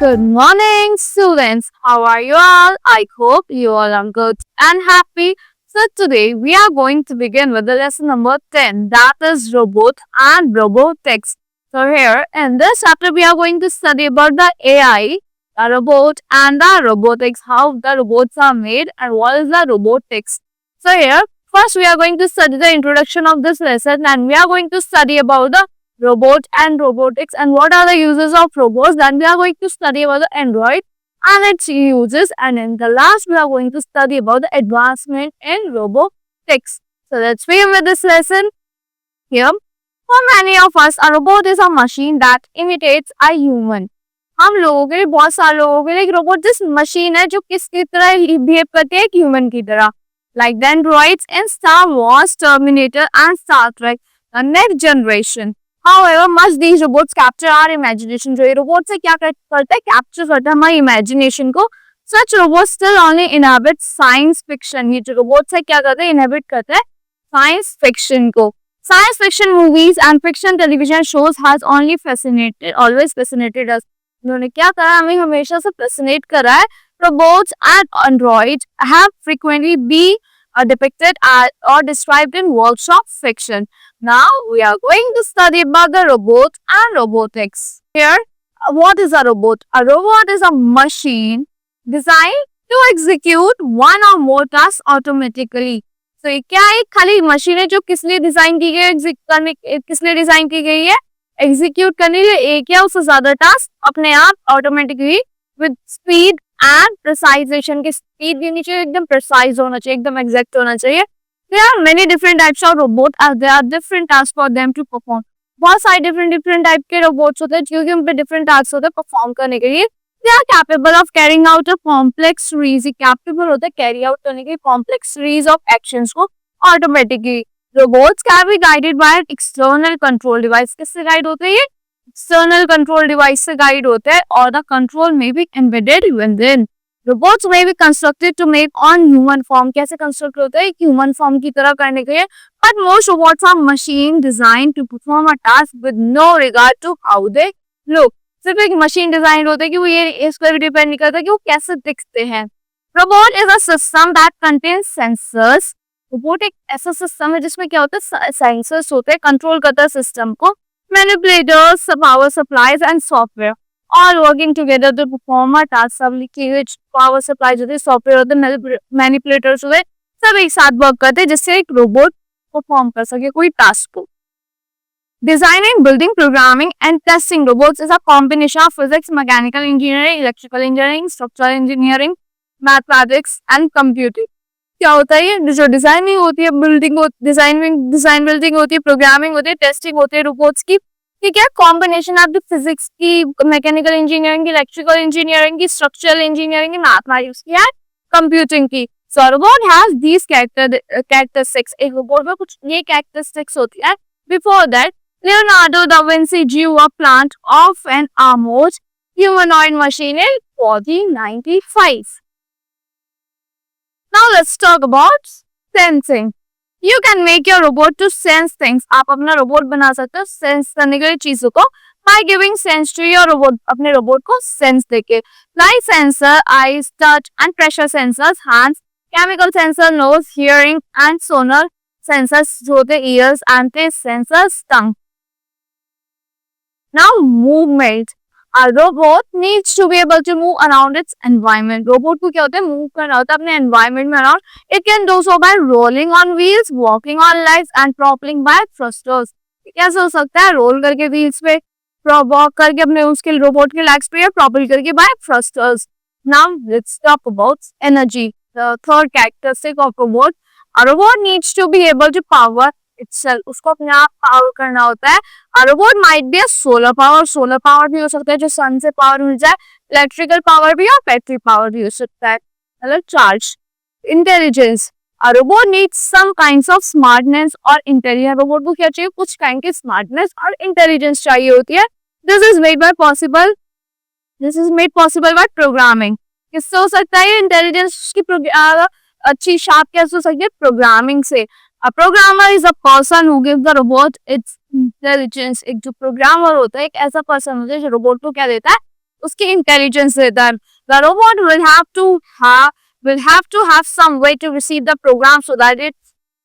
Good morning, students. How are you all? I hope you all are good and happy. So, today we are going to begin with the lesson number 10, that is robot and robotics. So, here in this chapter, we are going to study about the AI, the robot, and the robotics, how the robots are made, and what is the robotics. So, here, first, we are going to study the introduction of this lesson, and we are going to study about the robot and robotics and what are the uses of robots. Then we are going to study about the Android and its uses, and in the last we are going to study about the advancement in robotics. So let's begin with this lesson. Here, for many of us, a robot is a machine that imitates a human. हम लोगों के लिए, बहुत सारे लोगों के लिए, एक रोबोट जिस मशीन है जो किसकी तरह बिहेव करती है, एक ह्यूमन की तरह. Like the androids in Star Wars, Terminator and Star Trek, the next generation. However, must these robots capture our imagination? जो ये रोबोट से क्या करता है, कैप्चर करता है हमारी इमेजिनेशन को. Such robots still only inhabit science fiction. ये जो रोबोट्स है क्या करते हैं, इनहेबिट करते हैं साइंस फिक्शन को. Science fiction movies and fiction television shows has only always fascinated us. उन्होंने क्या करा, हमें हमेशा से fascinate करा है. Robots and androids have frequently been depicted or described in works of fiction. Now we are going to study about the robot and robotics. Here, what is a robot? A robot is a machine designed to execute one or more tasks automatically. So ये क्या है, खाली machine है जो किस लिए design की गई है, किस लिए डिजाइन की गई है, एग्जीक्यूट करने के लिए एक या उससे ज्यादा टास्क अपने आप ऑटोमेटिकली विद स्पीड एंड प्रिसाइजेशन. की स्पीड भी नहीं चाहिए, एकदम प्रिसाइज होना चाहिए, एकदम एग्जैक्ट होना चाहिए. There are many different types of robots as there are different tasks for them to perform. बहुत सारे different type के robots होते हैं क्योंकि उन पे different tasks होते हैं perform करने के लिए. They are capable of carrying out a complex series. Capable होते हैं carry out करने के complex series of actions को automatically. Robots can be guided by an external control device. किससे guide होते हैं ये? External control device से guide होते हैं और the control may be embedded within. Robots may be constructed to make on human form. कैसे construct होते हैं, human form की तरह करने के लिए. But most robots are machine designed to perform a task with no regard to how they look. सिर्फ एक मशीन डिजाइन होते हैं कि वो ये इस पर डिपेंड नहीं करता कि वो कैसे दिखते हैं. Robot is a system that contains sensors. Robot एक ऐसा सिस्टम है जिसमें क्या होता है, सेंसर्स होते हैं, कंट्रोल करता है सिस्टम को. Manipulators, power supplies and software all working together to perform a task. सब लिखी हुई पावर सप्लाई होती है, सॉफ्टवेयर होते हैं, मैनिपुलेटर्स होते हैं, सब एक साथ वर्क करते हैं जिससे एक रोबोट परफॉर्म कर सके कोई टास्क को. Designing, building, programming and testing robots is a combination of physics, mechanical engineering, electrical engineering, structural engineering, mathematics and computing. क्या होता है ये जो डिजाइनिंग होती है, डिजाइन बिल्डिंग होती है, प्रोग्रामिंग होती है, टेस्टिंग होती है रोबोट्स की. ठीक है, कॉम्बिनेशन ऑफ द फिजिक्स की, मैकेनिकल इंजीनियरिंग की, इलेक्ट्रिकल इंजीनियरिंग की, स्ट्रक्चरल इंजीनियरिंग की, मैथमेटिक्स की, कंप्यूटिंग की. सो रोबोट हैज दीस कैरेक्टरिस्टिक्स. एक रोबोट में कुछ ये कैरेक्टरिस्टिक्स होती है. Before that Leonardo da Vinci drew a plant of an armored humanoid machine in 1495. Now let's talk about sensing. You can make your robot to sense things. आप अपना robot बना सकते हो सेंस करने के लिए चीजों को by giving sense to your robot. अपने रोबोट को सेंस देके. Light sensor, eyes, touch and pressure sensors, hands, chemical sensor, nose, hearing and sonar sensors जो होते ears and taste sensors, tongue. Now movement. A robot needs to be able to move around its environment. Robot को क्या होता है, move करना होता है अपने एनवायरमेंट में around. It can do so by rolling on wheels, walking on legs and propelling by thrusters. कैसे हो सकता है, रोल करके व्हील्स पे, वॉक करके अपने उसके रोबोट के लेग्स पे, या प्रोपेल करके bye thrusters. Now let's talk about energy. The third characteristic of robot. A robot needs to be able to power itself. उसको अपने आप पावर करना होता है. A robot might be a solar power. Solar power भी हो सकता है जो सन से पावर मिल जाए. इलेक्ट्रिकल पावर भी और बैटरी पावर भी हो सकता है. मतलब charge. Intelligence. A robot needs some kinds of smartness और इंटेलिजेंस. रोबोट को क्या चाहिए, कुछ काइंड की स्मार्टनेस और इंटेलिजेंस चाहिए होती है. This is made possible by programming. किससे हो सकता है ये इंटेलिजेंस की अच्छी शार्प कैसे हो सकती है, प्रोग्रामिंग से. A programmer is a person who gives the robot its intelligence. एक जो प्रोग्रामर होता है एक ऐसा पर्सन होता है जो रोबोट को क्या देता है, उसकी इंटेलिजेंस देता है. The robot will have to have some way to receive the program so that it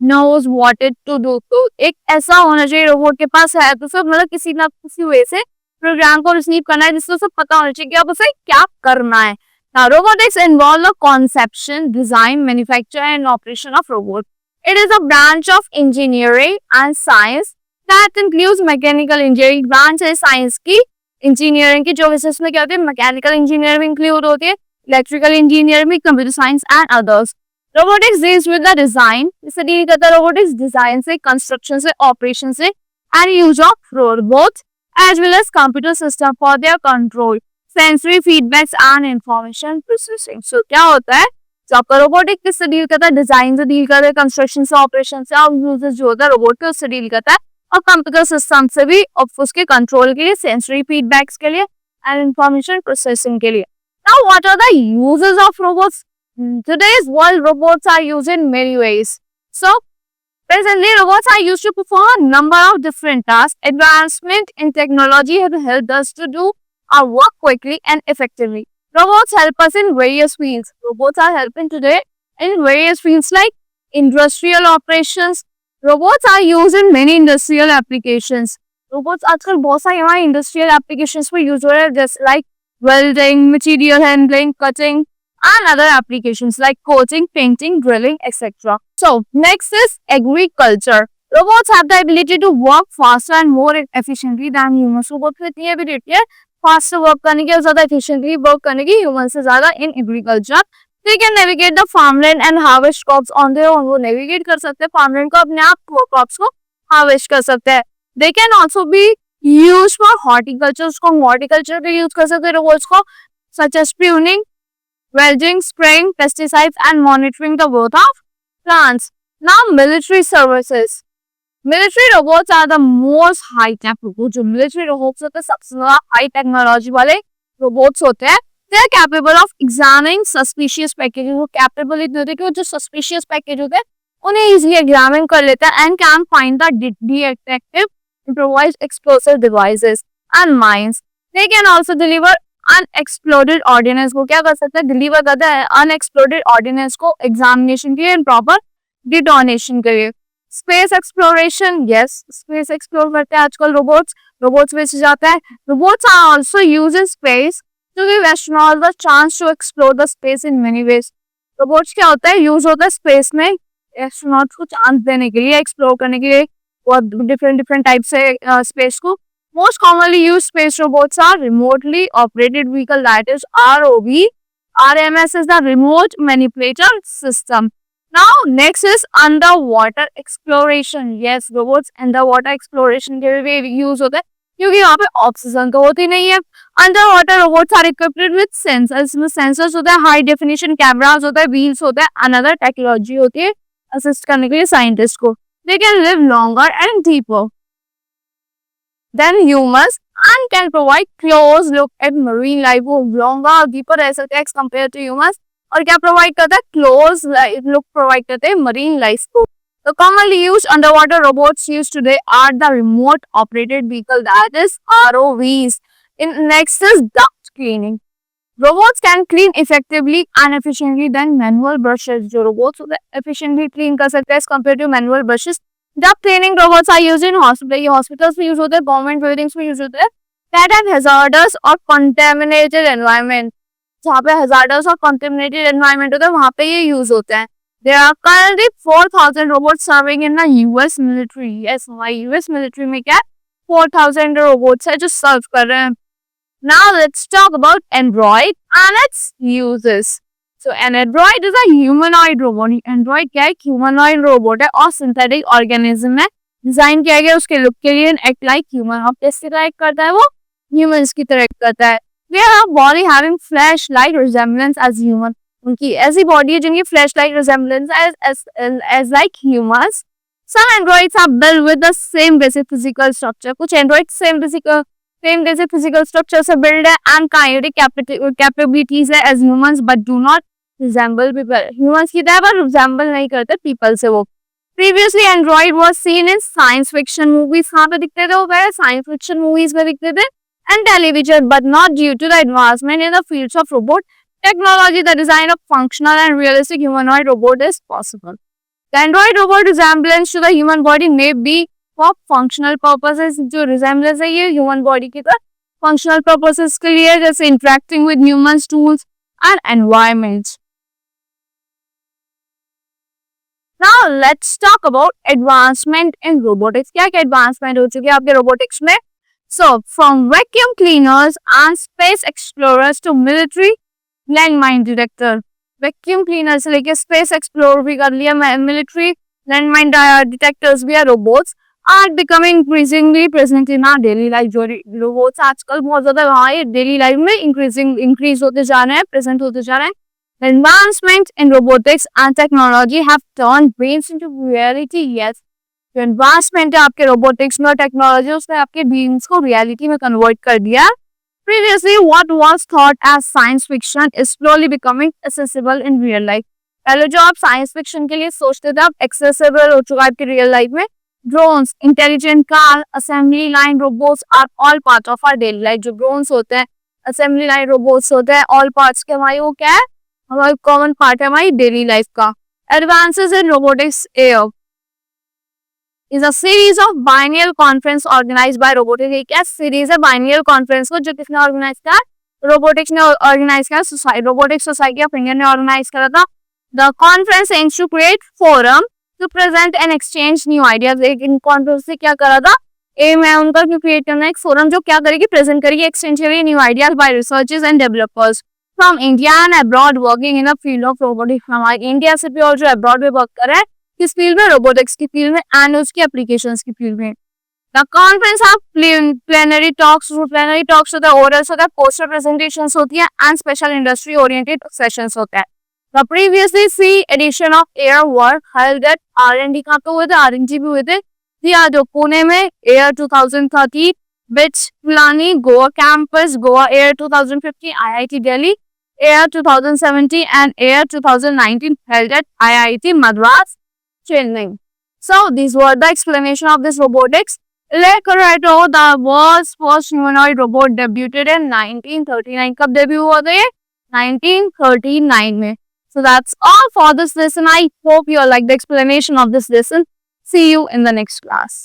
knows what it to do. तो एक ऐसा होना चाहिए रोबोट के पास है तो सब मतलब किसी ना किसी वे से प्रोग्राम को रिसीव करना है जिससे उसे पता होना चाहिए कि अब उसे क्या करना है. Now, robotics involve the conception, design, manufacture, and operation of robots. It is a branch of engineering and science that includes mechanical engineering. Branch है science की, engineering की जो विशेष में क्या होती है mechanical engineering include होती है, electrical engineering, computer science and others. Robotics deals with the design. इससे deal करता है robotics design से, construction से, operation से, and use of robots as well as computer system for their control, sensory feedbacks and information processing. So क्या होता है जो आपका रोबोटिक किससे डील करता है, डिजाइन से डील करता है, कंस्ट्रक्शन से, ऑपरेशन से, और यूजेस जो होता है रोबोट के उससे डील करता है, और कंप्यूटर सिस्टम से भी, और उसके कंट्रोल के लिए, सेंसरी फीडबैक्स के लिए एंड इंफॉर्मेशन प्रोसेसिंग के लिए. Now what are the uses of robots? Today's world, robots are used in many ways. So presently, robots are used to perform a number of different tasks. Advancement in technology have helped us to do our work quickly and effectively. Robots help us in various fields. Robots are helping today in various fields like industrial operations. Robots are used in many industrial applications. Robots आजकल बहुत सारे हमारे industrial applications में use हो रहे हैं, जैसे like welding, material handling, cutting, and other applications like coating, painting, drilling, etc. So, next is agriculture. Robots have the ability to work faster and more efficiently than humans. Robots को इतनी ability है faster work करने की और ज़्यादा efficiently work करने की humans से ज़्यादा in agriculture. They can navigate the farmland and harvest crops on their own. वो navigate कर सकते हैं farmland को, अपने आप crops को harvest कर सकते हैं. They can also be used for horticulture. उसको horticulture पे use कर सकते हैं robots को, such as pruning, welding, spraying pesticides, and monitoring the growth of plants. Now, military services. Military robots are the most high-tech robots. जो military robots होते हैं सबसे ज़्यादा high technology वाले robots होते हैं. They are capable of examining suspicious packages. वो capable इतने होते हैं कि वो जो suspicious package होते हैं उन्हें easily examine कर लेते हैं and can find the detective improvised explosive devices and mines. They can also deliver unexploded ordnance को क्या कर सकते हैं, डिलीवर करता है अनएक्सप्लोडेड ऑर्डिनेंस को एग्जामिनेशन के लिए एंड प्रॉपर डिटोनेशन के लिए. Space exploration, yes space explore करते हैं आजकल रोबोट्स में जाता है. Robots are also used in space to give astronauts the chance to explore the space in many ways. Robots क्या होता है, यूज होता है स्पेस में एस्ट्रोनॉट्स को चांस देने के लिए, एक्सप्लोर करने के लिए डिफरेंट टाइप से स्पेस को. Most commonly used space robots are remotely operated vehicle, that is ROV. RMS is the remote manipulator system. Now next is underwater exploration. Yes, robots underwater exploration के लिए use होता है क्योंकि यहाँ पे oxygen तो होती नहीं है. Underwater robots are equipped with sensors. इसमें sensors होता है, high definition cameras होता है, wheels होता है, another technology होती है assist करने के लिए scientist को. They can live longer and deeper than humans and can provide close look at marine life. वो longer और deeper रह सकते हैं compared to humans. और क्या provide करता है, close look provide करते हैं marine life को. The commonly used underwater robots used today are the remote operated vehicle, that is ROVs. Next is duct cleaning. Robots can clean effectively and efficiently than manual brushes. जो robots होते हैं efficiently clean कर सकते हैं as compared to manual brushes. Duct cleaning robots are used in hospital. ये hospitals में use होते हैं, government buildings में use होते हैं. That have hazardous or contaminated environment. जहाँ पे hazardous और contaminated environment होता है वहाँ पे ये use होते हैं. There are currently 4,000 robots serving in the US military. Yes, हमारी US military में क्या है, 4,000 robots है जो serve कर रहे हैं. Now let's talk about Android and its uses. So an android is a humanoid robot. Android क्या है, humanoid robot है और synthetic organism है. डिजाइन किया गया उसके लुक के लिए, act like human. अब कैसे react करता है वो, humans की तरह करता है. They have a body having flesh-like resemblance as human. उनकी ऐसी बॉडी है जिनकी flesh-like resemblance as like humans. Some androids are built with the same basic physical structure. कुछ androids same basic physical structure से build है and kinetic capabilities है as humans but do not resemble people. Humans की तरह पर resemble नहीं करते people से वो. Previously android was seen in science fiction movies. कहाँ पे दिखते थे वो, पहले science fiction movies में दिखते थे. and television, but not due to the advancement in the fields of robot technology. The design of functional and realistic humanoid robot is possible. The android robot resemblance to the human body may be for functional purposes. जो resemblance है ये human body की तरह functional purposes के लिए, जैसे interacting with humans, tools and environments. Now let's talk about advancement in robotics. क्या क्या advancement हो चुकी है आपके robotics में? So from vacuum cleaners and space explorers to military landmine detector. Vacuum cleaner से लेके स्पेस एक्सप्लोर भी कर लिया, मिलिट्री लैंडमाइन डिटेक्टर्स भी है, robots are becoming increasingly present in our daily life. जो रोबोट्स आजकल बहुत ज्यादा हमारे डेली लाइफ में इंक्रीज होते जा रहे हैं, प्रेजेंट होते जा रहे हैं. Advancement in robotics and technology have turned dreams into reality. Yes, जो एडवांसमेंट है आपके रोबोटिक्स में और टेक्नोलॉजी, उसने आपके ड्रीम्स को रियलिटी में कन्वर्ट कर दिया. Previously, what was thought as science fiction is slowly becoming accessible in real life. पहले जो आप साइंस फिक्शन के लिए सोचते थे, अब एक्सेसिबल हो चुका है आपकी रियल लाइफ में. Drones, intelligent car, assembly line robots are all part of our daily life. जो ड्रोन्स होते हैं, असेंबली लाइन रोबोट्स होते हैं, ऑल पार्ट्स के हमारे, वो क्या है, हमारा कॉमन पार्ट है हमारी डेली लाइफ का. Advances in robotics air is a series of biennial conference organized by robotics. एक क्या सीरीज है biennial conference को, जो किसने ऑर्गेनाइज किया? रोबोटिक्स ने ऑर्गेनाइज किया, रोबोटिक्स सोसाइटी ऑफ इंडिया ने ऑर्गेनाइज करा था. The conference aims to create forum to present and exchange new ideas. एक इन कॉन्फ्रेंस से क्या करा था? एम है उनका कि क्रिएट करना एक फोरम जो क्या करेगी, प्रेजेंट करेगी, एक्सचेंज करेगी new ideas bye researchers and developers from India and abroad working in the field of robotics. हमारे इंडिया से भी और जो अब्रॉड में वर्क कर रहे हैं किस फील्ड में, रोबोटिक्स की फील्ड में एंड उसकी एप्लीकेशंस की फील्ड में. The conference of plenary talks होता है, ओरल्स होता है, पोस्टर प्रेजेंटेशंस होती है and special industry oriented sessions होता है. The previously 3 edition of AIR work held at R&D कहाँ पे हुए थे, R&D भी हुए थे. जो पुणे में AIR 2030, BITS Pilani Goa campus, Goa AIR 2050, IIT Delhi AIR 2070 and Air 2019 held at IIT Madras, Chennai. So these were the explanation of this robotics. Le Corretto, the world's first humanoid robot, debuted in 1939. कब debut हुआ था ये? 1939 में. So that's all for this lesson. I hope you like the explanation of this lesson. See you in the next class.